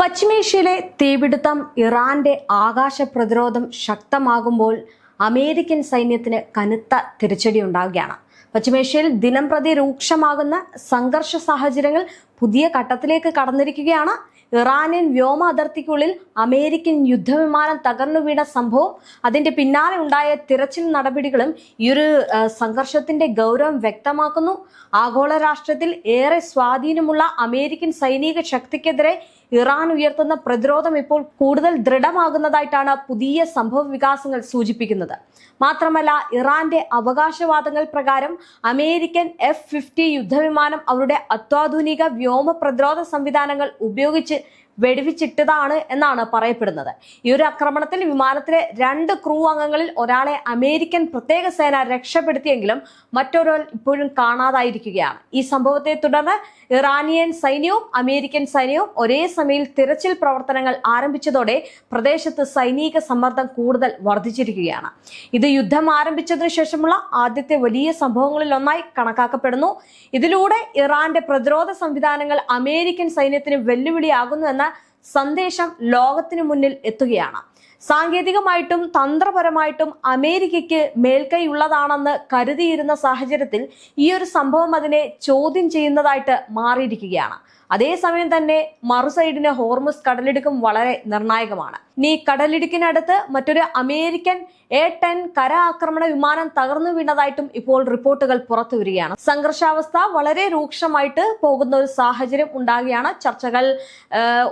പശ്ചിമേഷ്യയിലെ തീപിടുത്തം ഇറാന്റെ ആകാശ പ്രതിരോധം ശക്തമാകുമ്പോൾ അമേരിക്കൻ സൈന്യത്തിന് കനത്ത തിരിച്ചടി ഉണ്ടാവുകയാണ്. പശ്ചിമേഷ്യയിൽ ദിനംപ്രതി രൂക്ഷമാകുന്ന സംഘർഷ സാഹചര്യങ്ങൾ പുതിയ ഘട്ടത്തിലേക്ക് കടന്നിരിക്കുകയാണ്. ഇറാനിയൻ വ്യോമ അതിർത്തിക്കുള്ളിൽ അമേരിക്കൻ യുദ്ധവിമാനം തകർന്നു വീണ സംഭവം, അതിന്റെ പിന്നാലെ ഉണ്ടായ തിരച്ചിൽ നടപടികളും ഈ ഒരു സംഘർഷത്തിന്റെ ഗൗരവം വ്യക്തമാക്കുന്നു. ആഗോള രാഷ്ട്രത്തിൽ ഏറെ സ്വാധീനമുള്ള അമേരിക്കൻ സൈനിക ശക്തിക്കെതിരെ ഇറാൻ ഉയർത്തുന്ന പ്രതിരോധം ഇപ്പോൾ കൂടുതൽ ദൃഢമാകുന്നതായിട്ടാണ് പുതിയ സംഭവ വികാസങ്ങൾ സൂചിപ്പിക്കുന്നത്. മാത്രമല്ല, ഇറാന്റെ അവകാശവാദങ്ങൾ പ്രകാരം അമേരിക്കൻ F-50 യുദ്ധവിമാനം അവരുടെ അത്യാധുനിക വ്യോമ പ്രതിരോധ സംവിധാനങ്ങൾ ഉപയോഗിച്ച് വെടിവെച്ചിട്ടതാണ് എന്നാണ് പറയപ്പെടുന്നത്. ഈ ഒരു ആക്രമണത്തിൽ വിമാനത്തിലെ 2 ക്രൂ അംഗങ്ങളിൽ ഒരാളെ അമേരിക്കൻ പ്രത്യേക സേന രക്ഷപ്പെടുത്തിയെങ്കിലും മറ്റൊരാൾ ഇപ്പോഴും കാണാതായിരിക്കുകയാണ്. ഈ സംഭവത്തെ തുടർന്ന് ഇറാനിയൻ സൈന്യവും അമേരിക്കൻ സൈന്യവും ഒരേ സമയം തിരച്ചിൽ പ്രവർത്തനങ്ങൾ ആരംഭിച്ചതോടെ പ്രദേശത്ത് സൈനിക സമ്മർദ്ദം കൂടുതൽ വർദ്ധിച്ചിരിക്കുകയാണ്. ഇത് യുദ്ധം ആരംഭിച്ചതിനു ശേഷമുള്ള ആദ്യത്തെ വലിയ സംഭവങ്ങളിൽ ഒന്നായി കണക്കാക്കപ്പെടുന്നു. ഇതിലൂടെ ഇറാന്റെ പ്രതിരോധ സംവിധാനങ്ങൾ അമേരിക്കൻ സൈന്യത്തിന് വെല്ലുവിളിയാകുന്നു എന്ന സന്ദേശം ലോകത്തിനു മുന്നിൽ എത്തുകയാണ്. സാങ്കേതികമായിട്ടും തന്ത്രപരമായിട്ടും അമേരിക്കയ്ക്ക് മേൽക്കൈ ഉള്ളതാണെന്ന് കരുതിയിരുന്ന സാഹചര്യത്തിൽ ഈ ഒരു സംഭവം അതിനെ ചോദ്യം ചെയ്യുന്നതായിട്ട് മാറിയിരിക്കുകയാണ്. അതേസമയം തന്നെ മറുസൈഡിന് ഹോർമുസ് കടലിടുക്കും വളരെ നിർണായകമാണ്. ഈ കടലിടുക്കിനടുത്ത് മറ്റൊരു അമേരിക്കൻ A-10 കര ആക്രമണ വിമാനം തകർന്നു വീണതായിട്ടും ഇപ്പോൾ റിപ്പോർട്ടുകൾ പുറത്തു വരികയാണ്. സംഘർഷാവസ്ഥ വളരെ രൂക്ഷമായിട്ട് പോകുന്ന ഒരു സാഹചര്യം ഉണ്ടാകുകയാണ്. ചർച്ചകൾ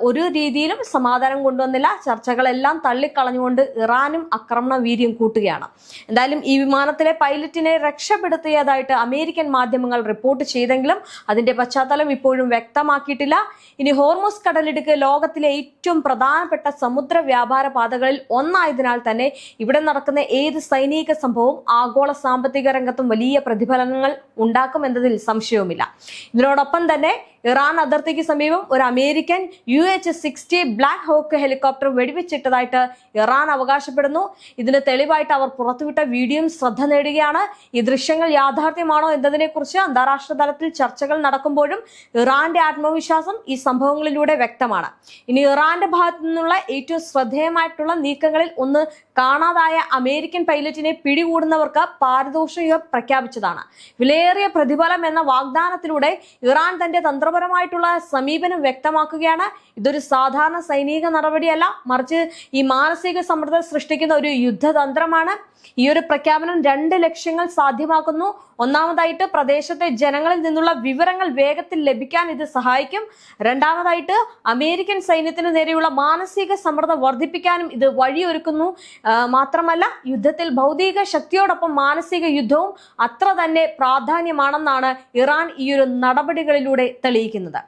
ഒരു രീതിയിലും സമാധാനം കൊണ്ടുവന്നില്ല. ചർച്ചകളെല്ലാം തള്ളിക്കളഞ്ഞുകൊണ്ട് ഇറാനും ആക്രമണ വീര്യം കൂട്ടുകയാണ്. എന്തായാലും ഈ വിമാനത്തിലെ പൈലറ്റിനെ രക്ഷപ്പെടുത്തിയതായിട്ട് അമേരിക്കൻ മാധ്യമങ്ങൾ റിപ്പോർട്ട് ചെയ്തെങ്കിലും അതിന്റെ പശ്ചാത്തലം ഇപ്പോഴും വ്യക്തമാക്കിയിട്ടില്ല. ഇനി ഹോർമുസ് കടലിടുക്ക് ലോകത്തിലെ ഏറ്റവും പ്രധാനപ്പെട്ട സമുദ്ര വ്യാപാര പാതകളിൽ ഒന്നായതിനാൽ തന്നെ ഇവിടെ നടക്കുന്ന ഏത് സൈനിക സംഭവവും ആഗോള സാമ്പത്തിക രംഗത്തും വലിയ പ്രതിഫലനങ്ങൾ ഉണ്ടാക്കുമെന്നതിൽ സംശയവുമില്ല. ഇതിനോടൊപ്പം തന്നെ ഇറാൻ അതിർത്തിക്ക് സമീപം ഒരു American UH-60 black hawk helicopter വെടിവെച്ചിട്ടതായിട്ട് ഇറാൻ അവകാശപ്പെടുന്നു. ഇതിന് തെളിവായിട്ട് അവർ പുറത്തുവിട്ട വീഡിയോയും ശ്രദ്ധ നേടുകയാണ്. ഈ ദൃശ്യങ്ങൾ യാഥാർത്ഥ്യമാണോ എന്നതിനെ കുറിച്ച് അന്താരാഷ്ട്ര തലത്തിൽ ചർച്ചകൾ നടക്കുമ്പോഴും ഇറാന്റെ ആത്മവിശ്വാസം ഈ സംഭവങ്ങളിലൂടെ വ്യക്തമാണ്. ഇനി ഇറാന്റെ ഭാഗത്തു നിന്നുള്ള ഏറ്റവും ശ്രദ്ധേയമായിട്ടുള്ള നീക്കങ്ങളിൽ ഒന്ന് കാണാതായ അമേരിക്കൻ പൈലറ്റിനെ പിടികൂടുന്നവർക്ക് പാരിതോഷികം പ്രഖ്യാപിച്ചതാണ്. വിലയേറിയ പ്രതിഫലം എന്ന വാഗ്ദാനത്തിലൂടെ ഇറാൻ തന്റെ തന്ത്രപരമായിട്ടുള്ള സമീപനം വ്യക്തമാക്കുകയാണ്. ഇതൊരു സാധാരണ സൈനിക നടപടിയല്ല, മറിച്ച് ഈ മാനസിക സമ്മർദ്ദം സൃഷ്ടിക്കുന്ന ഒരു യുദ്ധതന്ത്രമാണ്. ഈ ഒരു പ്രഖ്യാപനം 2 ലക്ഷ്യങ്ങൾ സാധ്യമാക്കുന്നു. ഒന്നാമതായിട്ട് പ്രദേശത്തെ ജനങ്ങളിൽ നിന്നുള്ള വിവരങ്ങൾ വേഗത്തിൽ ലഭിക്കാൻ ഇത് സഹായിക്കും. രണ്ടാമതായിട്ട് അമേരിക്കൻ സൈന്യത്തിന് നേരെയുള്ള മാനസിക സമ്മർദ്ദം വർദ്ധിപ്പിക്കാനും ഇത് വഴിയൊരുക്കുന്നു. മാത്രമല്ല, യുദ്ധത്തിൽ ഭൗതിക ശക്തിയോടൊപ്പം മാനസിക യുദ്ധവും അത്ര തന്നെ പ്രാധാന്യമാണെന്നാണ് ഇറാൻ ഈ ഒരു നടപടികളിലൂടെ തെളിയിക്കുന്നത്.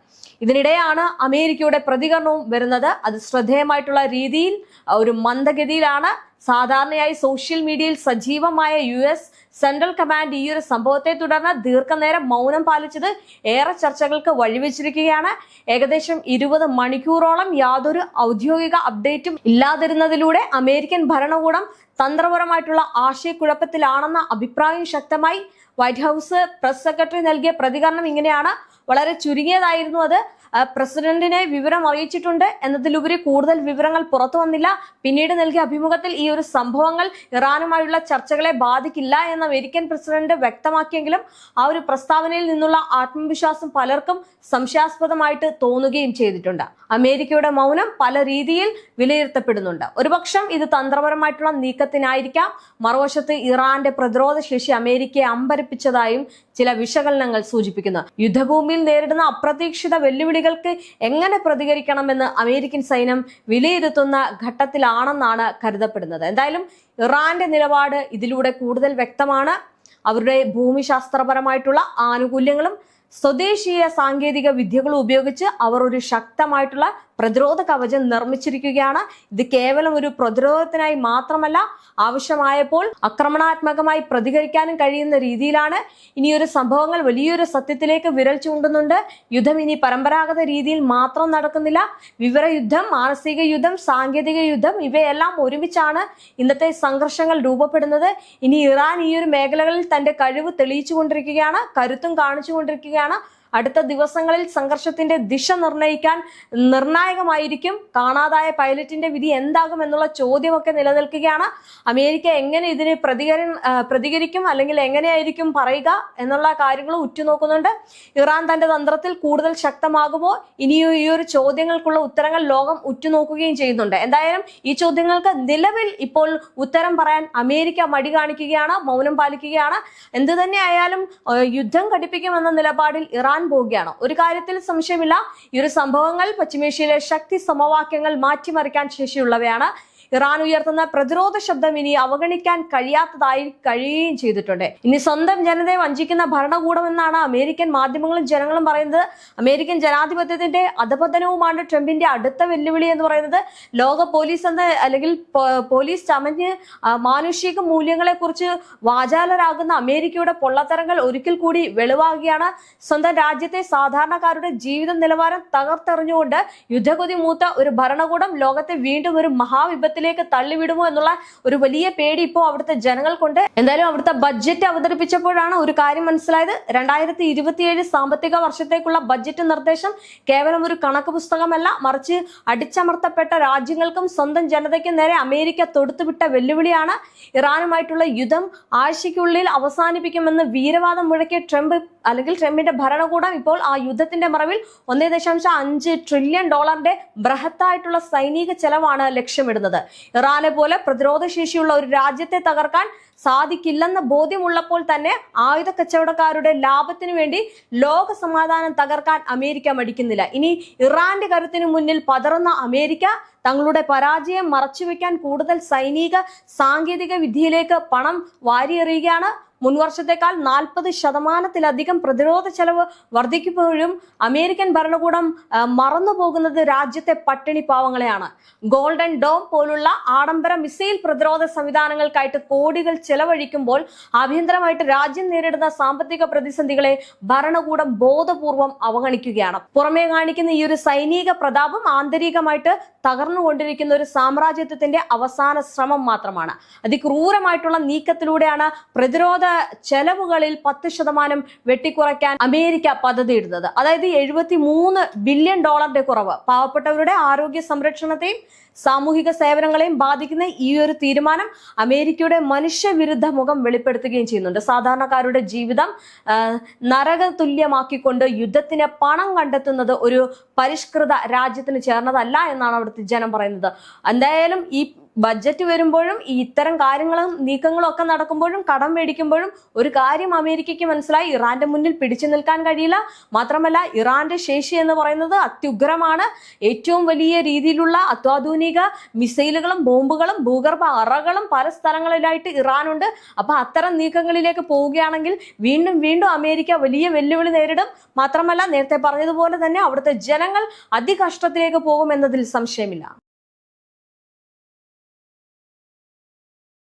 ഇതിനിടെയാണ് അമേരിക്കയുടെ പ്രതികരണവും വരുന്നത്. അത് ശ്രദ്ധേയമായിട്ടുള്ള രീതിയിൽ ഒരു മന്ദഗതിയിലാണ്. സാധാരണയായി സോഷ്യൽ മീഡിയയിൽ സജീവമായ US സെൻട്രൽ കമാൻഡ് ഈ ഒരു സംഭവത്തെ തുടർന്ന് ദീർഘനേരം മൗനം പാലിച്ചത് ഏറെ ചർച്ചകൾക്ക് വഴിവെച്ചിരിക്കുകയാണ്. ഏകദേശം 20 മണിക്കൂറോളം യാതൊരു ഔദ്യോഗിക അപ്ഡേറ്റും ഇല്ലാതിരുന്നതിലൂടെ അമേരിക്കൻ ഭരണകൂടം തന്ത്രപരമായിട്ടുള്ള ആശയക്കുഴപ്പത്തിലാണെന്ന അഭിപ്രായം ശക്തമായി. വൈറ്റ് ഹൗസ് പ്രസ് സെക്രട്ടറി നൽകിയ പ്രതികരണം ഇങ്ങനെയാണ്: വളരെ ചുരുങ്ങിയതായിരുന്നു അത്. പ്രസിഡന്റിനെ വിവരം അറിയിച്ചിട്ടുണ്ട് എന്നതിലുപരി കൂടുതൽ വിവരങ്ങൾ പുറത്തു വന്നില്ല. പിന്നീട് നൽകിയ അഭിമുഖത്തിൽ ഈ ഒരു സംഭവങ്ങൾ ഇറാനുമായുള്ള ചർച്ചകളെ ബാധിക്കില്ല എന്ന് അമേരിക്കൻ പ്രസിഡന്റ് വ്യക്തമാക്കിയെങ്കിലും ആ ഒരു പ്രസ്താവനയിൽ നിന്നുള്ള ആത്മവിശ്വാസം പലർക്കും സംശയാസ്പദമായിട്ട് തോന്നുകയും ചെയ്തിട്ടുണ്ട്. അമേരിക്കയുടെ മൗനം പല രീതിയിൽ വിലയിരുത്തപ്പെടുന്നുണ്ട്. ഒരുപക്ഷം ഇത് തന്ത്രപരമായിട്ടുള്ള നീക്കത്തിനായിരിക്കാം. മറുവശത്ത് ഇറാന്റെ പ്രതിരോധ ശേഷി അമേരിക്കയെ അമ്പരപ്പിച്ചതായും ചില വിശകലനങ്ങൾ സൂചിപ്പിക്കുന്നു. യുദ്ധഭൂമിയിൽ നേരിടുന്ന അപ്രതീക്ഷിത വെല്ലുവിളികൾക്ക് എങ്ങനെ പ്രതികരിക്കണമെന്ന് അമേരിക്കൻ സൈന്യം വിലയിരുത്തുന്ന ഘട്ടത്തിലാണെന്നാണ് കരുതപ്പെടുന്നത്. എന്തായാലും ഇറാന്റെ നിലപാട് ഇതിലൂടെ കൂടുതൽ വ്യക്തമാണ്. അവരുടെ ഭൂമിശാസ്ത്രപരമായിട്ടുള്ള ആനുകൂല്യങ്ങളും സ്വദേശീയ സാങ്കേതിക വിദ്യകളും ഉപയോഗിച്ച് അവർ ഒരു ശക്തമായിട്ടുള്ള പ്രതിരോധ കവചം നിർമ്മിച്ചിരിക്കുകയാണ്. ഇത് കേവലം ഒരു പ്രതിരോധത്തിനായി മാത്രമല്ല, ആവശ്യമായപ്പോൾ ആക്രമണാത്മകമായി പ്രതികരിക്കാനും കഴിയുന്ന രീതിയിലാണ്. ഇനിയൊരു സംഭവങ്ങൾ വലിയൊരു സത്യത്തിലേക്ക് വിരൽ ചൂണ്ടുന്നുണ്ട്. യുദ്ധം ഇനി പരമ്പരാഗത രീതിയിൽ മാത്രം നടക്കുന്നില്ല. വിവരയുദ്ധം, മാനസിക യുദ്ധം, സാങ്കേതിക യുദ്ധം ഇവയെല്ലാം ഒരുമിച്ചാണ് ഇന്നത്തെ സംഘർഷങ്ങൾ രൂപപ്പെടുന്നത്. ഇനി ഇറാൻ ഈ ഒരു മേഖലകളിൽ തന്റെ കഴിവ് തെളിയിച്ചുകൊണ്ടിരിക്കുകയാണ്, കരുത്തും കാണിച്ചുകൊണ്ടിരിക്കുകയാണ്. അടുത്ത ദിവസങ്ങളിൽ സംഘർഷത്തിന്റെ ദിശ നിർണ്ണയിക്കാൻ നിർണായകമായിരിക്കും. കാണാതായ പൈലറ്റിന്റെ വിധി എന്താകും എന്നുള്ള ചോദ്യമൊക്കെ നിലനിൽക്കുകയാണ്. അമേരിക്ക എങ്ങനെ ഇതിന് പ്രതികരിക്കും അല്ലെങ്കിൽ എങ്ങനെയായിരിക്കും പറയുക എന്നുള്ള കാര്യങ്ങൾ ഉറ്റുനോക്കുന്നുണ്ട്. ഇറാൻ തന്റെ തന്ത്രത്തിൽ കൂടുതൽ ശക്തമാകുമോ? ഇനിയും ഈ ഒരു ചോദ്യങ്ങൾക്കുള്ള ഉത്തരങ്ങൾ ലോകം ഉറ്റുനോക്കുകയും ചെയ്യുന്നുണ്ട്. എന്തായാലും ഈ ചോദ്യങ്ങൾക്ക് നിലവിൽ ഇപ്പോൾ ഉത്തരം പറയാൻ അമേരിക്ക മടി കാണിക്കുകയാണ്, മൗനം പാലിക്കുകയാണ്. എന്ത് തന്നെ ആയാലും യുദ്ധം ഘടിപ്പിക്കുമെന്ന നിലപാടിൽ ഇറാൻ പോവുകയാണ്. ഒരു കാര്യത്തിൽ സംശയമില്ല, ഈ ഒരു സംഭവങ്ങൾ പശ്ചിമേഷ്യയിലെ ശക്തി സമവാക്യങ്ങൾ മാറ്റിമറിക്കാൻ ശേഷിയുള്ളവയാണ്. ഇറാൻ ഉയർത്തുന്ന പ്രതിരോധ ശബ്ദം ഇനി അവഗണിക്കാൻ കഴിയുകയും ചെയ്തിട്ടുണ്ട്. ഇനി സ്വന്തം ജനതയെ വഞ്ചിക്കുന്ന ഭരണകൂടമെന്നാണ് അമേരിക്കൻ മാധ്യമങ്ങളും ജനങ്ങളും പറയുന്നത്. അമേരിക്കൻ ജനാധിപത്യത്തിന്റെ അധപതനവുമാണ് ട്രംപിന്റെ അടുത്ത വെല്ലുവിളി എന്ന് പറയുന്നത്. ലോക പോലീസ് അല്ലെങ്കിൽ പോലീസ് ചമഞ്ഞ് മാനുഷിക മൂല്യങ്ങളെ കുറിച്ച് വാചാലരാകുന്ന അമേരിക്കയുടെ പൊള്ളത്തരങ്ങൾ ഒരിക്കൽ കൂടി വെളിവാകുകയാണ്. സ്വന്തം രാജ്യത്തെ സാധാരണക്കാരുടെ ജീവിത നിലവാരം തകർത്തെറിഞ്ഞുകൊണ്ട് യുദ്ധകൊതി മൂത്ത ഒരു ഭരണകൂടം ലോകത്തെ വീണ്ടും ഒരു മഹാവിപത്ത് തള്ളിവിടുമോ എന്നുള്ള ഒരു വലിയ പേടി ഇപ്പോൾ അവിടുത്തെ ജനങ്ങൾക്കുണ്ട്. എന്തായാലും അവിടുത്തെ ബഡ്ജറ്റ് അവതരിപ്പിച്ചപ്പോഴാണ് ഒരു കാര്യം മനസ്സിലായത്. 2027 സാമ്പത്തിക വർഷത്തേക്കുള്ള ബഡ്ജറ്റ് നിർദ്ദേശം കേവലം ഒരു കണക്ക് പുസ്തകമല്ല, മറിച്ച് അടിച്ചമർത്തപ്പെട്ട രാജ്യങ്ങൾക്കും സ്വന്തം ജനതയ്ക്കും നേരെ അമേരിക്ക തൊടുത്തുവിട്ട വെല്ലുവിളിയാണ്. ഇറാനുമായിട്ടുള്ള യുദ്ധം ആഴ്ചയ്ക്കുള്ളിൽ അവസാനിപ്പിക്കുമെന്ന് വീരവാദം മുഴക്കിയ ട്രംപിന്റെ ഭരണകൂടം ഇപ്പോൾ ആ യുദ്ധത്തിന്റെ മറവിൽ 1.5 ട്രില്യൺ ഡോളറിന്റെ ബൃഹത്തായിട്ടുള്ള സൈനിക ചെലവാണ് ലക്ഷ്യമിടുന്നത്. ഇറാനെ പോലെ പ്രതിരോധ ശേഷിയുള്ള ഒരു രാജ്യത്തെ തകർക്കാൻ സാധിക്കില്ലെന്ന ബോധ്യമുള്ളപ്പോൾ തന്നെ ആയുധ കച്ചവടക്കാരുടെ ലാഭത്തിനു വേണ്ടി ലോക സമാധാനം തകർക്കാൻ അമേരിക്ക മടിക്കുന്നില്ല. ഇനി ഇറാന്റെ കരുത്തിന് മുന്നിൽ പതറുന്ന അമേരിക്ക തങ്ങളുടെ പരാജയം മറച്ചുവെക്കാൻ കൂടുതൽ സൈനിക സാങ്കേതിക വിദ്യയിലേക്ക് പണം വാരിയെറിയുകയാണ്. മുൻവർഷത്തെക്കാൾ 40% പ്രതിരോധ ചെലവ് വർദ്ധിക്കുമ്പോഴും അമേരിക്കൻ ഭരണകൂടം മറന്നുപോകുന്നത് രാജ്യത്തെ പട്ടിണി പാവങ്ങളെയാണ്. ഗോൾഡൻ ഡോം പോലുള്ള ആഡംബര മിസൈൽ പ്രതിരോധ സംവിധാനങ്ങൾക്കായിട്ട് കോടികൾ ചെലവഴിക്കുമ്പോൾ ആഭ്യന്തരമായിട്ട് രാജ്യം നേരിടുന്ന സാമ്പത്തിക പ്രതിസന്ധികളെ ഭരണകൂടം ബോധപൂർവം അവഗണിക്കുകയാണ്. പുറമേ കാണിക്കുന്ന ഈ ഒരു സൈനിക പ്രതാപം ആന്തരികമായിട്ട് തകർന്നുകൊണ്ടിരിക്കുന്ന ഒരു സാമ്രാജ്യത്വത്തിന്റെ അവസാന ശ്രമം മാത്രമാണ്. അതിക്രൂരമായിട്ടുള്ള നീക്കത്തിലൂടെയാണ് പ്രതിരോധ ചെലവുകളിൽ 10% വെട്ടിക്കുറയ്ക്കാൻ അമേരിക്ക പദ്ധതിയിടുന്നത്. അതായത് 73 ബില്യൺ ഡോളറിന്റെ കുറവ്. പാവപ്പെട്ടവരുടെ ആരോഗ്യ സംരക്ഷണത്തെയും സാമൂഹിക സേവനങ്ങളെയും ബാധിക്കുന്ന ഈ ഒരു തീരുമാനം അമേരിക്കയുടെ മനുഷ്യവിരുദ്ധ മുഖം വെളിപ്പെടുത്തുകയും ചെയ്യുന്നുണ്ട്. സാധാരണക്കാരുടെ ജീവിതം നരക തുല്യമാക്കിക്കൊണ്ട് യുദ്ധത്തിന് പണം കണ്ടെത്തുന്നത് ഒരു പരിഷ്കൃത രാജ്യത്തിന് ചേർന്നതല്ല എന്നാണ് അവിടുത്തെ ജനം പറയുന്നത്. എന്തായാലും ഈ ബഡ്ജറ്റ് വരുമ്പോഴും ഈ ഇത്തരം കാര്യങ്ങളും നീക്കങ്ങളും ഒക്കെ നടക്കുമ്പോഴും കടം മേടിക്കുമ്പോഴും ഒരു കാര്യം അമേരിക്കയ്ക്ക് മനസ്സിലായി, ഇറാന്റെ മുന്നിൽ പിടിച്ചു നിൽക്കാൻ കഴിയില്ല. മാത്രമല്ല ഇറാന്റെ ശേഷി എന്ന് പറയുന്നത് അത്യുഗ്രമാണ്. ഏറ്റവും വലിയ രീതിയിലുള്ള അത്യാധുനിക മിസൈലുകളും ബോംബുകളും ഭൂഗർഭ അറകളും പല സ്ഥലങ്ങളിലായിട്ട് ഇറാനുണ്ട്. അപ്പൊ അത്തരം നീക്കങ്ങളിലേക്ക് പോവുകയാണെങ്കിൽ വീണ്ടും അമേരിക്ക വലിയ വെല്ലുവിളി നേരിടും. മാത്രമല്ല നേരത്തെ പറഞ്ഞതുപോലെ തന്നെ അവിടുത്തെ ജനങ്ങൾ അതികഷ്ടത്തിലേക്ക് പോകും എന്നതിൽ സംശയമില്ല.